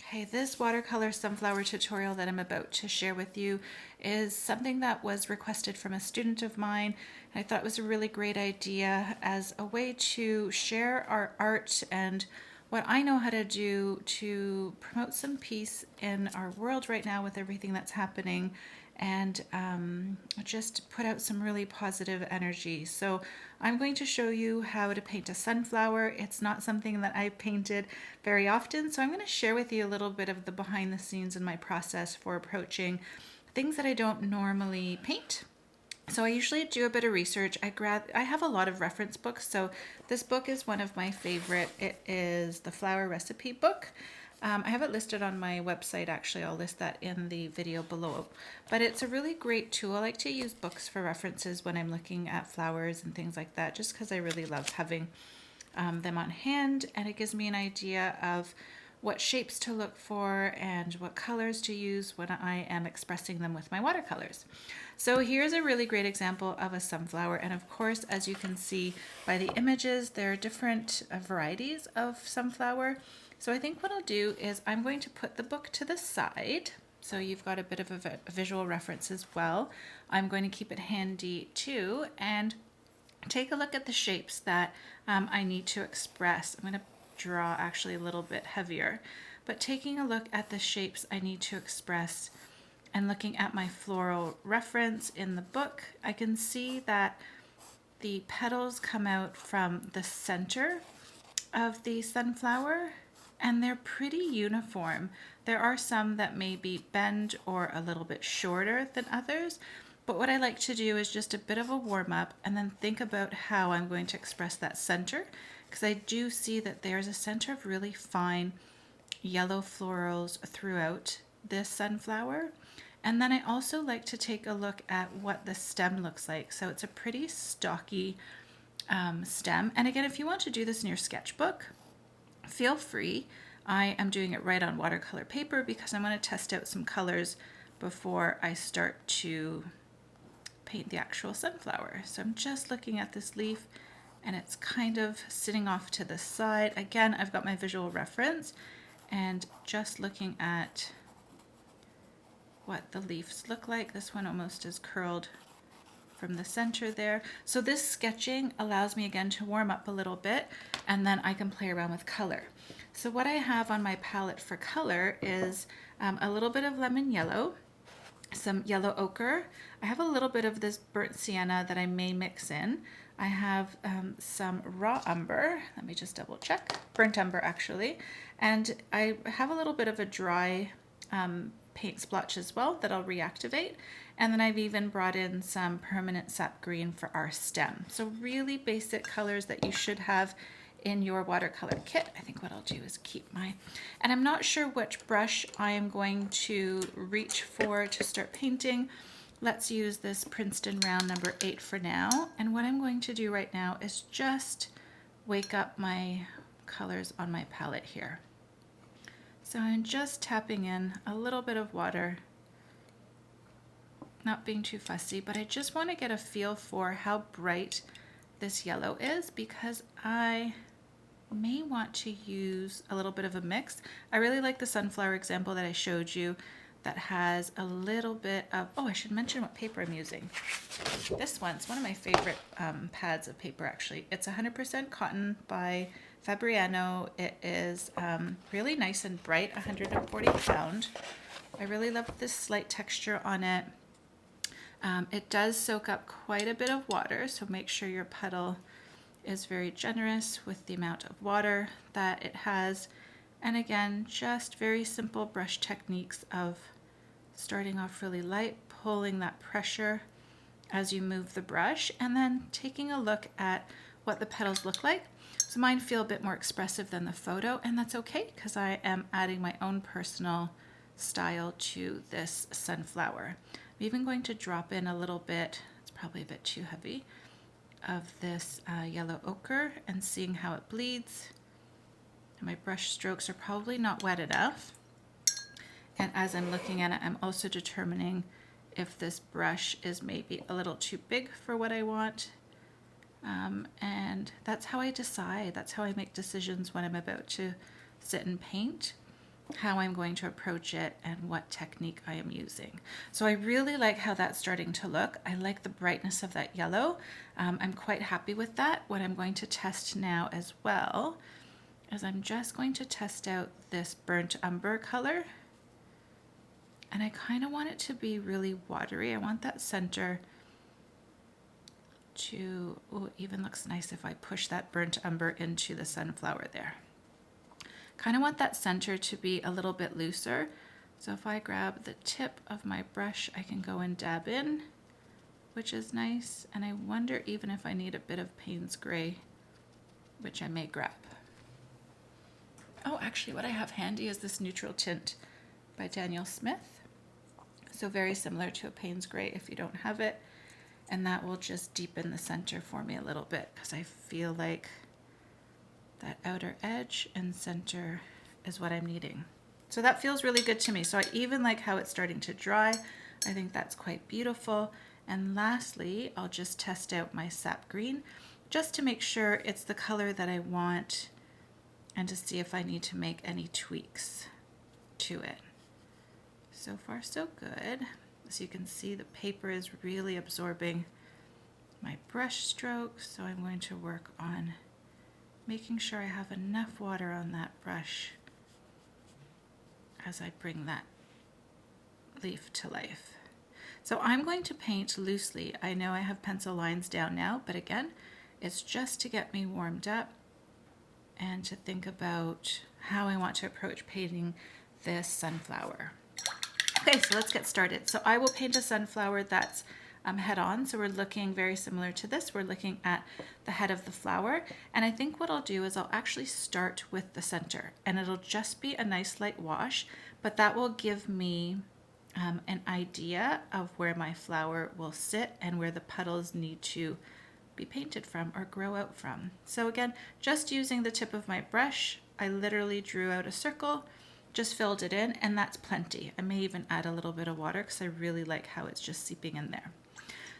Okay, this watercolor sunflower tutorial that I'm about to share with you is something that was requested from a student of mine. I thought it was a really great idea as a way to share our art and what I know how to do to promote some peace in our world right now with everything that's happening, and just put out some really positive energy. So I'm going to show you how to paint a sunflower. It's not something that I've painted very often, so I'm going to share with you a little bit of the behind the scenes in my process for approaching things that I don't normally paint. So I usually do a bit of research. I have a lot of reference books. So this book is one of my favorite. It is the Flower Recipe book. I have it listed on my website. Actually, I'll list that in the video below. But it's a really great tool. I like to use books for references when I'm looking at flowers and things like that, just because I really love having them on hand, and it gives me an idea of what shapes to look for and what colors to use when I am expressing them with my watercolors. So here's a really great example of a sunflower, and of course, as you can see by the images, there are different varieties of sunflower. So I think what I'll do is I'm going to put the book to the side, so you've got a bit of a visual reference as well. I'm going to keep it handy too, and take a look at the shapes that I need to express. I'm going to draw actually a little bit heavier, but taking a look at the shapes I need to express and looking at my floral reference in the book, I can see that the petals come out from the center of the sunflower, and they're pretty uniform. There are some that may be bend or a little bit shorter than others, but what I like to do is just a bit of a warm up and then think about how I'm going to express that center, because I do see that there's a center of really fine yellow florals throughout this sunflower. And then I also like to take a look at what the stem looks like. So it's a pretty stocky stem. And again, if you want to do this in your sketchbook, feel free. I am doing it right on watercolor paper because I'm going to test out some colors before I start to paint the actual sunflower. So I'm just looking at this leaf and it's kind of sitting off to the side. Again, I've got my visual reference and just looking at what the leaves look like. This one almost is curled from the center there. So this sketching allows me again to warm up a little bit, and then I can play around with color. So what I have on my palette for color is a little bit of lemon yellow, some yellow ochre. I have a little bit of this burnt sienna that I may mix in. I have some raw umber. Let me just double check. Burnt umber actually. And I have a little bit of a dry paint splotch as well that I'll reactivate. And then I've even brought in some permanent sap green for our stem. So really basic colors that you should have in your watercolor kit. I think what I'll do is keep my, and I'm not sure which brush I am going to reach for to start painting. Let's use this Princeton round number 8 for now. And what I'm going to do right now is just wake up my colors on my palette here. So I'm just tapping in a little bit of water, not being too fussy, but I just want to get a feel for how bright this yellow is, because I may want to use a little bit of a mix. I really like the sunflower example that I showed you that has a little bit of, oh, I should mention what paper I'm using. This one's one of my favorite pads of paper actually. It's 100% cotton by Fabriano. It is really nice and bright, 140 pound. I really love this slight texture on it. It does soak up quite a bit of water, so make sure your puddle is very generous with the amount of water that it has. And again, just very simple brush techniques of starting off really light, pulling that pressure as you move the brush, and then taking a look at what the petals look like. So mine feel a bit more expressive than the photo, and that's okay because I am adding my own personal style to this sunflower. I'm even going to drop in a little bit, it's probably a bit too heavy, of this yellow ochre and seeing how it bleeds. And my brush strokes are probably not wet enough. And as I'm looking at it, I'm also determining if this brush is maybe a little too big for what I want. And that's how I decide. That's how I make decisions when I'm about to sit and paint. how I'm going to approach it and what technique I am using. So I really like how that's starting to look. I like the brightness of that yellow. I'm quite happy with that. What I'm going to test now as well is I'm just going to test out this burnt umber color. And I kind of want it to be really watery. I want that center to, oh, even looks nice if I push that burnt umber into the sunflower there. Kind of want that center to be a little bit looser. So if I grab the tip of my brush, I can go and dab in, which is nice. And I wonder even if I need a bit of Payne's Gray, which I may grab. Oh, actually what I have handy is this Neutral Tint by Daniel Smith. So very similar to a Payne's Gray if you don't have it. And that will just deepen the center for me a little bit because I feel like that outer edge and center is what I'm needing. So that feels really good to me. So I even like how it's starting to dry. I think that's quite beautiful. And lastly, I'll just test out my Sap Green just to make sure it's the color that I want and to see if I need to make any tweaks to it. So far so good. As you can see, the paper is really absorbing my brush strokes, so I'm going to work on making sure I have enough water on that brush as I bring that leaf to life. So I'm going to paint loosely. I know I have pencil lines down now, but again, it's just to get me warmed up and to think about how I want to approach painting this sunflower. Okay, so let's get started. So I will paint a sunflower that's head on. So we're looking very similar to this. We're looking at the head of the flower. And I think what I'll do is I'll actually start with the center and it'll just be a nice light wash, but that will give me an idea of where my flower will sit and where the petals need to be painted from or grow out from. So again, just using the tip of my brush, I literally drew out a circle, just filled it in, and that's plenty. I may even add a little bit of water because I really like how it's just seeping in there.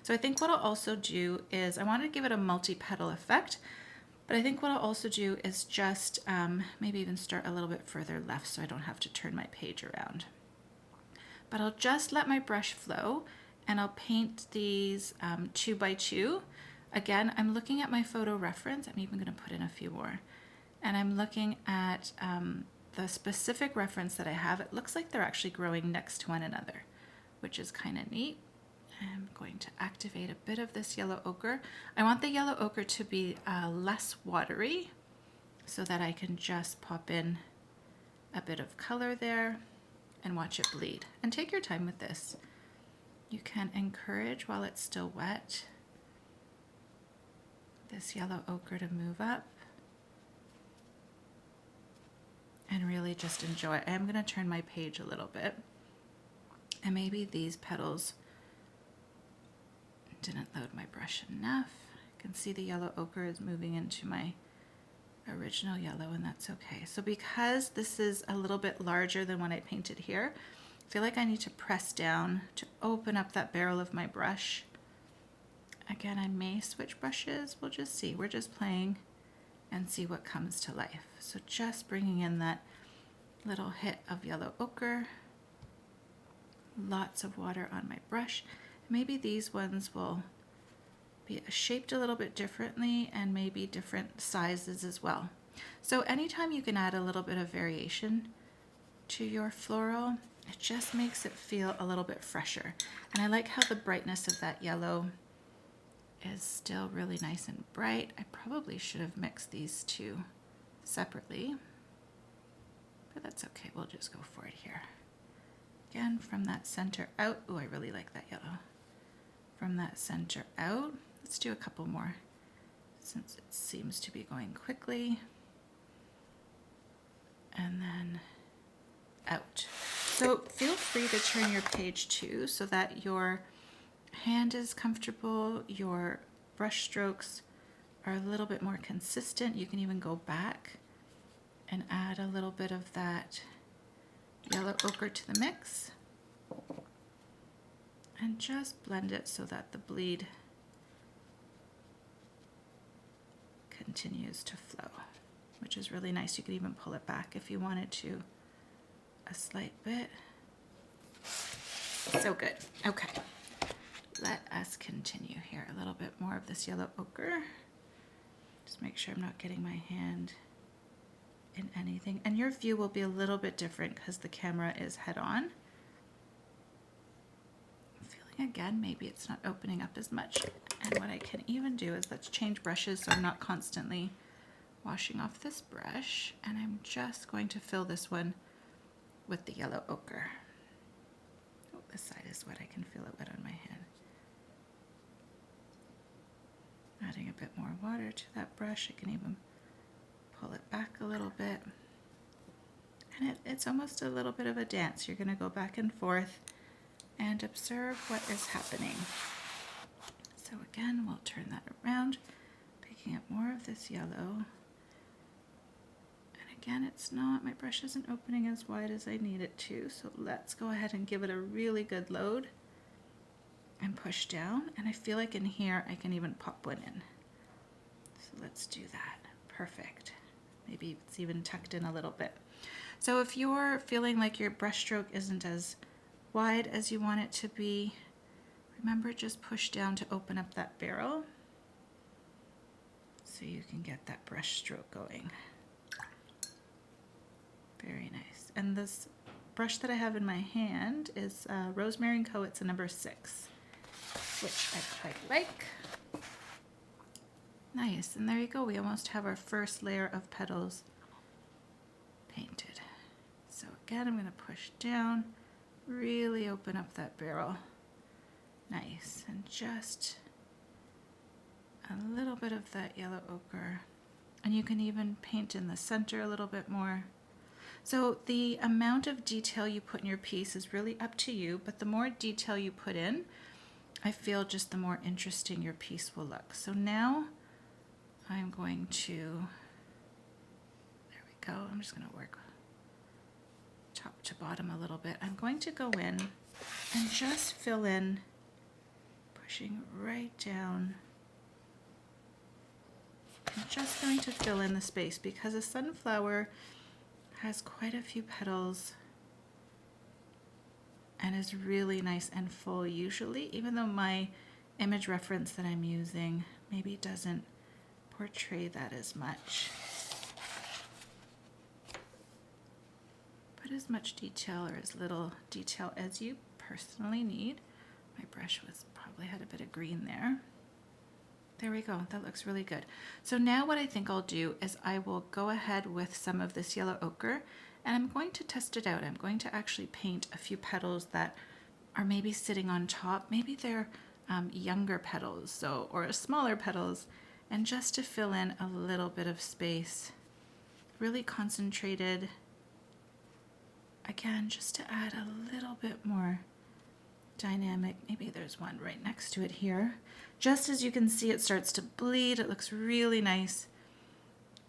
So I think what I'll also do is I want to give it a multi-petal effect, but I think what I'll also do is just maybe even start a little bit further left so I don't have to turn my page around. But I'll just let my brush flow and I'll paint these 2 by 2. Again, I'm looking at my photo reference. I'm even going to put in a few more. And I'm looking at the specific reference that I have. It looks like they're actually growing next to one another, which is kind of neat. I'm going to activate a bit of this yellow ochre. I want the yellow ochre to be less watery so that I can just pop in a bit of color there and watch it bleed. And take your time with this. You can encourage while it's still wet this yellow ochre to move up and really just enjoy it. I'm going to turn my page a little bit, and maybe these petals didn't load my brush enough. I can see the yellow ochre is moving into my original yellow, and that's okay. So because this is a little bit larger than what I painted here, I feel like I need to press down to open up that barrel of my brush. Again, I may switch brushes. We'll just see. We're just playing and see what comes to life. So just bringing in that little hit of yellow ochre, lots of water on my brush. Maybe these ones will be shaped a little bit differently and maybe different sizes as well. So anytime you can add a little bit of variation to your floral, it just makes it feel a little bit fresher. And I like how the brightness of that yellow is still really nice and bright. I probably should have mixed these two separately, but that's okay. We'll just go for it here. Again, from that center out. Oh, I really like that yellow. From that center out. Let's do a couple more since it seems to be going quickly. And then out. So feel free to turn your page too so that your hand is comfortable, your brush strokes are a little bit more consistent. You can even go back and add a little bit of that yellow ochre to the mix and just blend it so that the bleed continues to flow, which is really nice. You could even pull it back if you wanted to a slight bit. So good. Okay. Let us continue here. A little bit more of this yellow ochre. Just make sure I'm not getting my hand in anything. And your view will be a little bit different because the camera is head on. I'm feeling again, maybe it's not opening up as much. And what I can even do is let's change brushes so I'm not constantly washing off this brush. And I'm just going to fill this one with the yellow ochre. Oh, this side is wet. I can feel it wet on my hand. Adding a bit more water to that brush. I can even pull it back a little bit. And it's almost a little bit of a dance. You're going to go back and forth and observe what is happening. So again, we'll turn that around, picking up more of this yellow. And again, it's not, my brush isn't opening as wide as I need it to. So let's go ahead and give it a really good load and push down. And I feel like in here I can even pop one in. So let's do that. Perfect. Maybe it's even tucked in a little bit. So if you're feeling like your brush stroke isn't as wide as you want it to be, remember just push down to open up that barrel so you can get that brush stroke going. Very nice. And this brush that I have in my hand is Rosemary & Co. It's a number 6. Which I quite like. Nice, and there you go. We almost have our first layer of petals painted. So again, I'm going to push down, really open up that barrel. Nice, and just a little bit of that yellow ochre. And you can even paint in the center a little bit more. So the amount of detail you put in your piece is really up to you, but the more detail you put in, I feel just the more interesting your piece will look. So now I'm going to, there we go, I'm just going to work top to bottom a little bit. I'm going to go in and just fill in, pushing right down. I'm just going to fill in the space because a sunflower has quite a few petals and is really nice and full usually, even though my image reference that I'm using maybe doesn't portray that as much. Put as much detail or as little detail as you personally need. My brush probably had a bit of green there. There we go, that looks really good. So now what I think I'll do is I will go ahead with some of this yellow ochre and I'm going to test it out. I'm going to actually paint a few petals that are maybe sitting on top. Maybe they're younger petals, or smaller petals, and just to fill in a little bit of space. Really concentrated. Again, just to add a little bit more dynamic. Maybe there's one right next to it here. Just as you can see, it starts to bleed. It looks really nice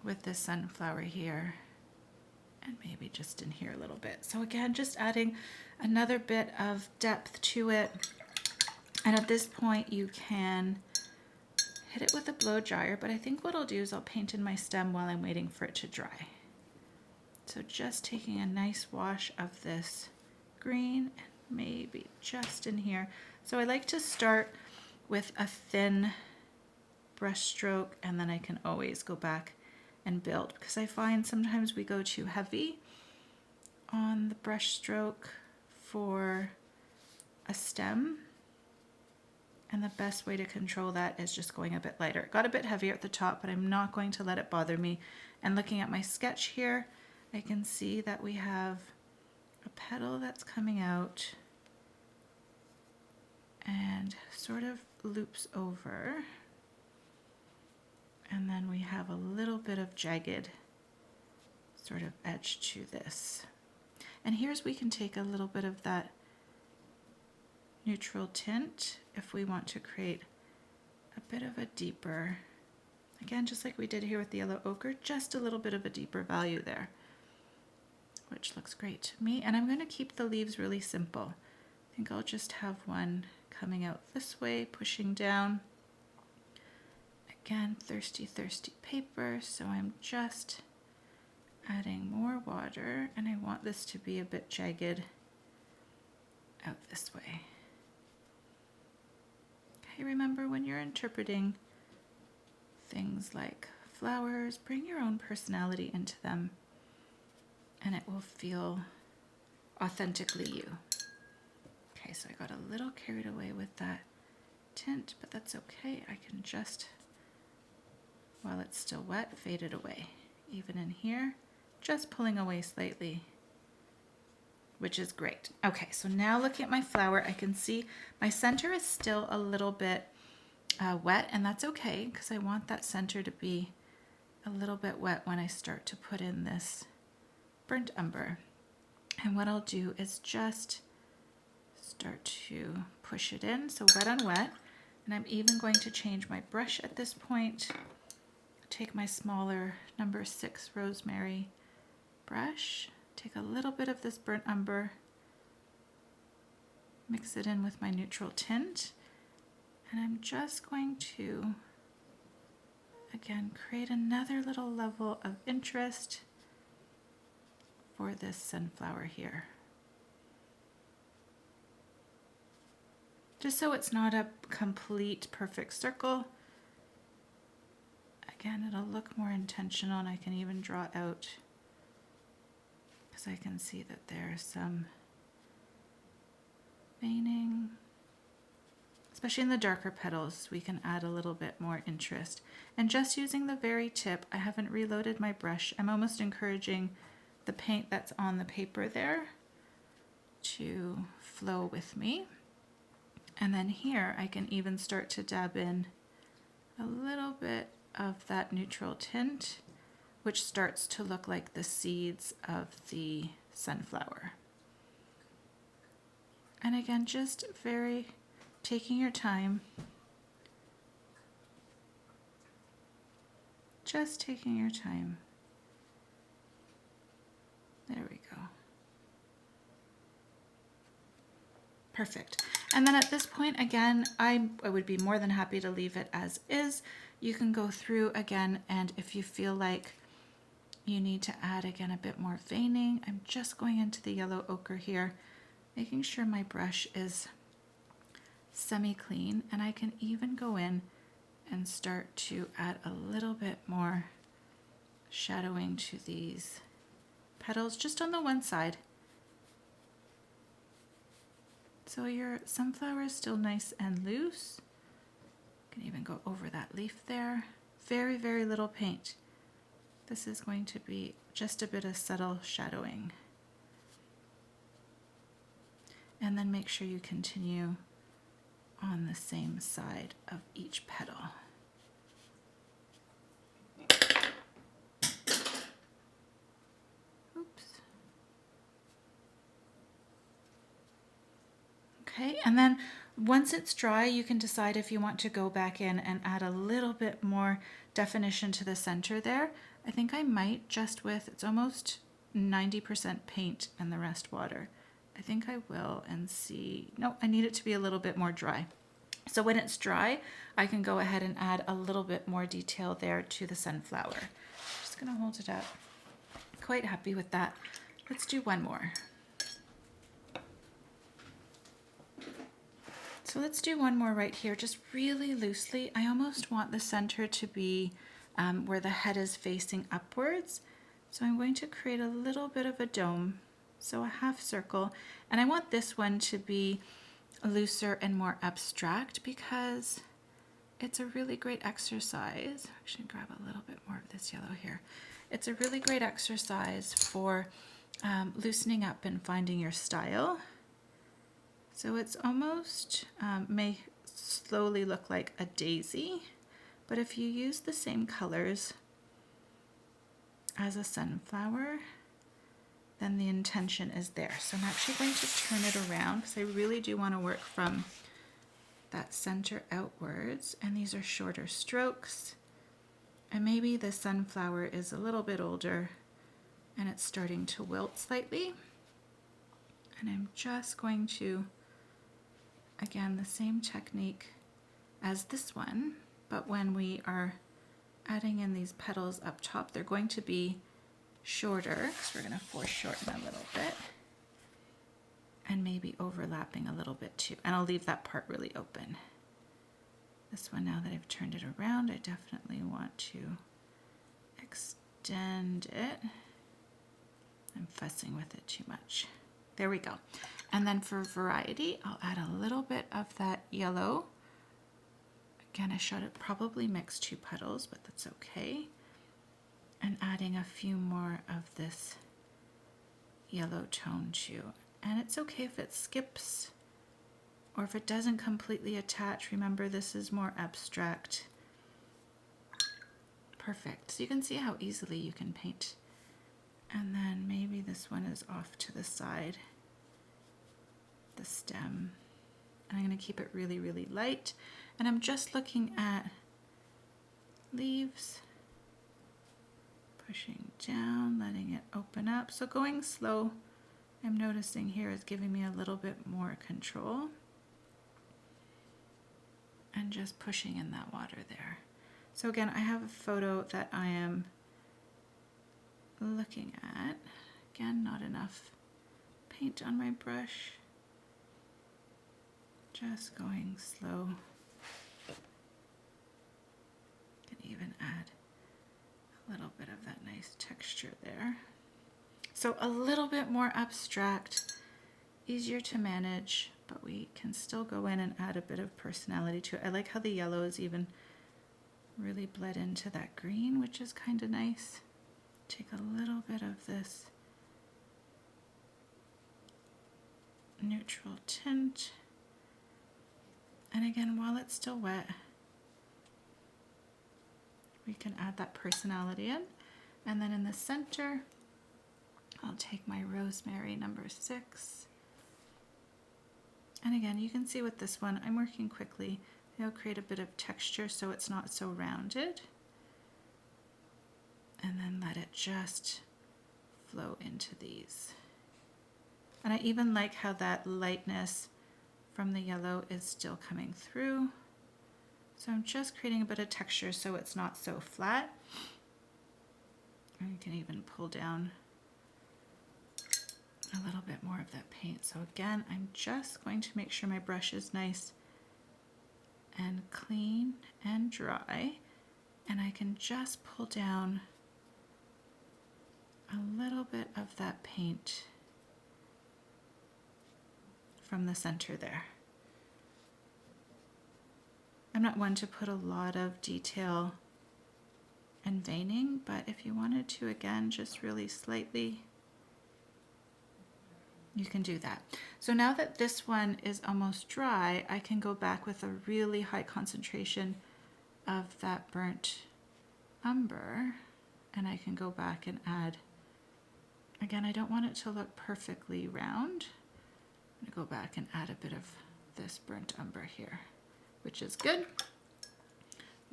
with this sunflower here. And maybe just in here a little bit. So again, just adding another bit of depth to it. And at this point you can hit it with a blow dryer, but I think what I'll do is I'll paint in my stem while I'm waiting for it to dry. So just taking a nice wash of this green and maybe just in here. So I like to start with a thin brush stroke and then I can always go back and build, because I find sometimes we go too heavy on the brush stroke for a stem, and the best way to control that is just going a bit lighter. It got a bit heavier at the top, but I'm not going to let it bother me. And looking at my sketch here, I can see that we have a petal that's coming out and sort of loops over. And then we have a little bit of jagged sort of edge to this. And here's we can take a little bit of that neutral tint if we want to create a bit of a deeper, again, just like we did here with the yellow ochre, just a little bit of a deeper value there, which looks great to me. And I'm going to keep the leaves really simple. I think I'll just have one coming out this way, pushing down. Again, thirsty paper, so I'm just adding more water, and I want this to be a bit jagged out this way. Okay, remember when you're interpreting things like flowers, bring your own personality into them, and it will feel authentically you. Okay, so I got a little carried away with that tint, but that's okay. I can just, while it's still wet, fade it away. Even in here, just pulling away slightly, which is great. Okay, so now looking at my flower, I can see my center is still a little bit wet, and that's okay because I want that center to be a little bit wet when I start to put in this burnt umber. And what I'll do is just start to push it in, so wet on wet. And I'm even going to change my brush at this point. Take my smaller number 6 Rosemary brush, take a little bit of this burnt umber, mix it in with my neutral tint, and I'm just going to, again, create another little level of interest for this sunflower here. Just so it's not a complete perfect circle. Again, it'll look more intentional, and I can even draw out, because I can see that there's some veining. Especially in the darker petals, we can add a little bit more interest. And just using the very tip, I haven't reloaded my brush. I'm almost encouraging the paint that's on the paper there to flow with me. And then here I can even start to dab in a little bit of that neutral tint, which starts to look like the seeds of the sunflower. And again, just very taking your time, just taking your time. There we go. Perfect. And then at this point, again, I would be more than happy to leave it as is. You can go through again, and if you feel like you need to add again a bit more veining, I'm just going into the yellow ochre here, making sure my brush is semi-clean, and I can even go in and start to add a little bit more shadowing to these petals just on the one side. So your sunflower is still nice and loose. You can even go over that leaf there. Very, very little paint. This is going to be just a bit of subtle shadowing. And then make sure you continue on the same side of each petal. Oops. Okay, and then once it's dry, you can decide if you want to go back in and add a little bit more definition to the center there. I think I might, just with, it's almost 90% paint and the rest water. I think I will and see, no, I need it to be a little bit more dry. So when it's dry, I can go ahead and add a little bit more detail there to the sunflower. Just gonna hold it up. Quite happy with that. Let's do one more. So let's do one more right here, just really loosely. I almost want the center to be where the head is facing upwards. So I'm going to create a little bit of a dome, so a half circle. And I want this one to be looser and more abstract because it's a really great exercise. Actually, grab a little bit more of this yellow here. It's a really great exercise for loosening up and finding your style. So it's almost may slowly look like a daisy, but if you use the same colors as a sunflower, then the intention is there. So I'm actually going to turn it around because I really do want to work from that center outwards, and these are shorter strokes. And maybe the sunflower is a little bit older and it's starting to wilt slightly. And I'm just going to, again, the same technique as this one, but when we are adding in these petals up top, they're going to be shorter, because we're going to foreshorten a little bit. And maybe overlapping a little bit too. And I'll leave that part really open. This one, now that I've turned it around, I definitely want to extend it. I'm fussing with it too much. There we go. And then for variety, I'll add a little bit of that yellow. Again, I should have probably mixed 2 petals, but that's okay. And adding a few more of this yellow tone too. And it's okay if it skips or if it doesn't completely attach. Remember, this is more abstract. Perfect. So you can see how easily you can paint. And then maybe this one is off to the side, the stem. And I'm going to keep it really, really light. And I'm just looking at leaves, pushing down, letting it open up. So going slow, I'm noticing here is giving me a little bit more control. And just pushing in that water there. So again, I have a photo that I am looking at. Again, not enough paint on my brush. Just going slow. Can even add a little bit of that nice texture there. So a little bit more abstract, easier to manage, but we can still go in and add a bit of personality to it. I like how the yellow is even really bled into that green, which is kind of nice. Take a little bit of this neutral tint. And again, while it's still wet, we can add that personality in. And then in the center, I'll take my Rosemary number 6. And again, you can see with this one, I'm working quickly. I'll create a bit of texture so it's not so rounded. And then let it just flow into these. And I even like how that lightness from the yellow is still coming through. So I'm just creating a bit of texture so it's not so flat. And you can even pull down a little bit more of that paint. So again, I'm just going to make sure my brush is nice and clean and dry. And I can just pull down a little bit of that paint from the center there. I'm not one to put a lot of detail and veining, but if you wanted to, again, just really slightly, you can do that. So now that this one is almost dry, I can go back with a really high concentration of that burnt umber, and I can go back and add, again, I don't want it to look perfectly round. I'm gonna go back and add a bit of this burnt umber here, which is good.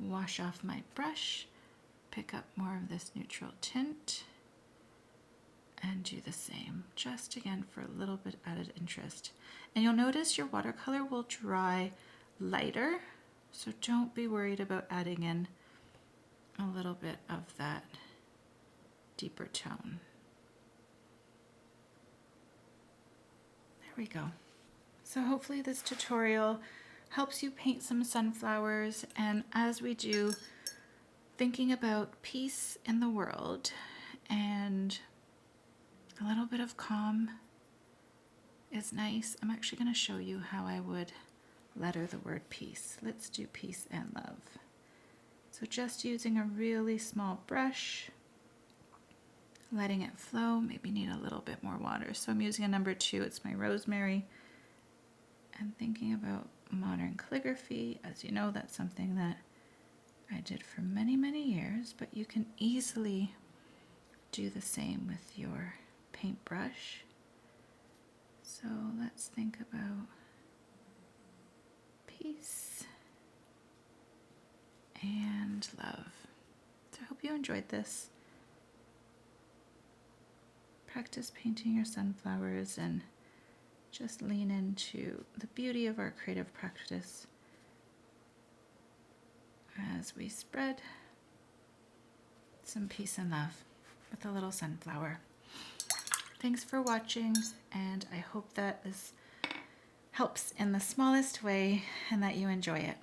Wash off my brush, pick up more of this neutral tint, and do the same, just again for a little bit added interest. And you'll notice your watercolor will dry lighter, so don't be worried about adding in a little bit of that deeper tone. There we go. So hopefully this tutorial helps you paint some sunflowers, and as we do, thinking about peace in the world and a little bit of calm is nice. I'm actually going to show you how I would letter the word peace. Let's do peace and love. So just using a really small brush, letting it flow, maybe need a little bit more water. So I'm using a number 2, it's my Rosemary. And thinking about modern calligraphy, as you know, that's something that I did for many, many years, but you can easily do the same with your paintbrush. So let's think about peace and love. So I hope you enjoyed this. Practice painting your sunflowers and just lean into the beauty of our creative practice as we spread some peace and love. with a little sunflower. Thanks for watching, and I hope that this helps in the smallest way and that you enjoy it.